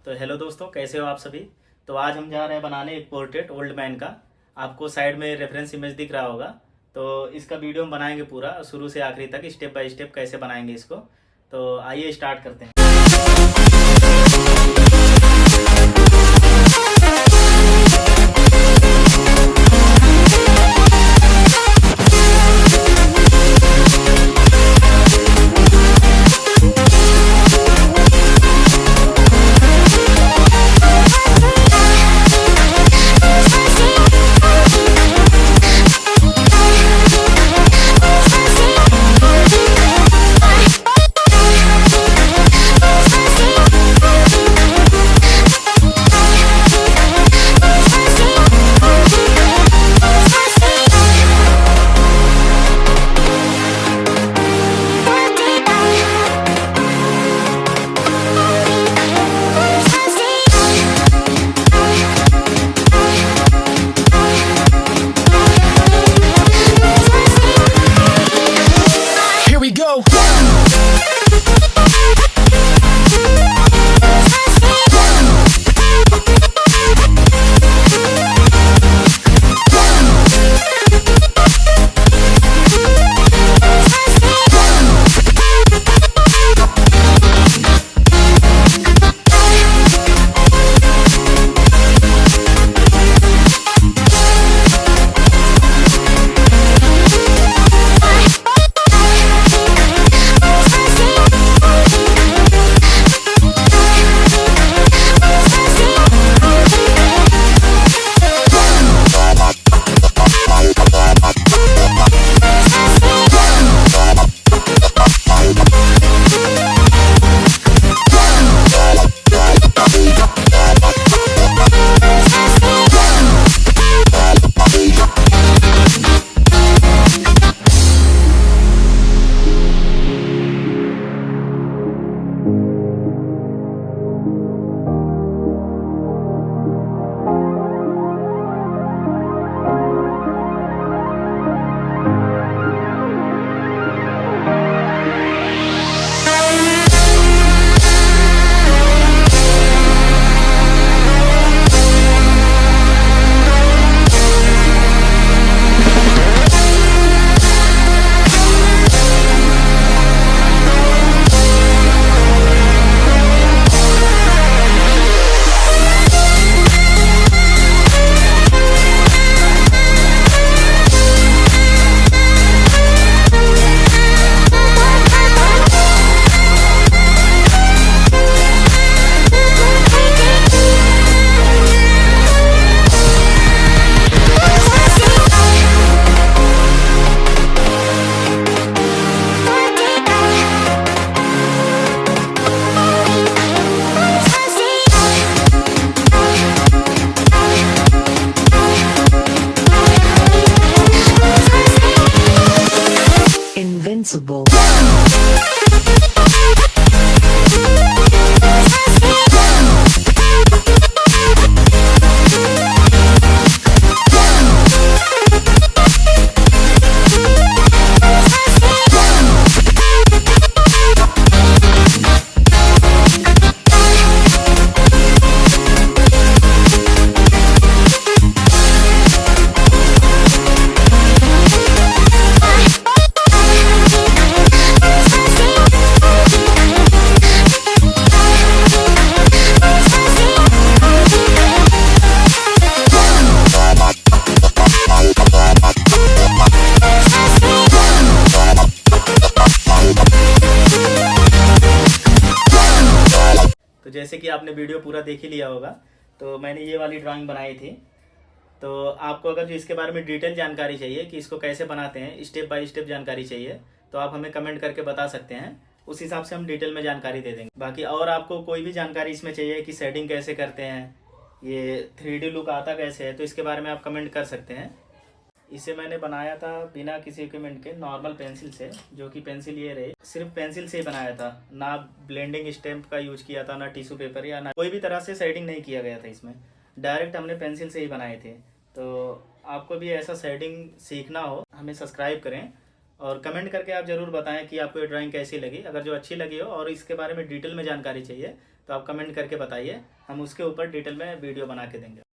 तो हेलो दोस्तों, कैसे हो आप सभी। तो आज हम जा रहे हैं बनाने एक पोर्ट्रेट ओल्ड मैन का। आपको साइड में रेफरेंस इमेज दिख रहा होगा। तो इसका वीडियो हम बनाएंगे पूरा शुरू से आखिरी तक, स्टेप बाय स्टेप कैसे बनाएंगे इसको। तो आइए स्टार्ट करते हैं। Invincible. जैसे कि आपने वीडियो पूरा देख ही लिया होगा, तो मैंने ये वाली ड्राइंग बनाई थी। तो आपको अगर जो इसके बारे में डिटेल जानकारी चाहिए कि इसको कैसे बनाते हैं, स्टेप बाय स्टेप जानकारी चाहिए, तो आप हमें कमेंट करके बता सकते हैं। उस हिसाब से हम डिटेल में जानकारी दे देंगे। बाकी और आपको कोई भी जानकारी इसमें चाहिए कि शेडिंग कैसे करते हैं, ये 3D लुक आता कैसे है, तो इसके बारे में आप कमेंट कर सकते हैं। इसे मैंने बनाया था बिना किसी इक्विपमेंट के, नॉर्मल पेंसिल से, जो कि पेंसिल ये रही, सिर्फ पेंसिल से ही बनाया था। ना ब्लेंडिंग स्टैम्प का यूज किया था, ना टिश्यू पेपर, या ना कोई भी तरह से शेडिंग नहीं किया गया था इसमें। डायरेक्ट हमने पेंसिल से ही बनाए थे। तो आपको भी ऐसा शेडिंग सीखना हो, हमें सब्सक्राइब करें और कमेंट करके आप ज़रूर बताएं कि आपको ये ड्राइंग कैसी लगी। अगर जो अच्छी लगी हो और इसके बारे में डिटेल में जानकारी चाहिए तो आप कमेंट करके बताइए, हम उसके ऊपर डिटेल में वीडियो बना के देंगे।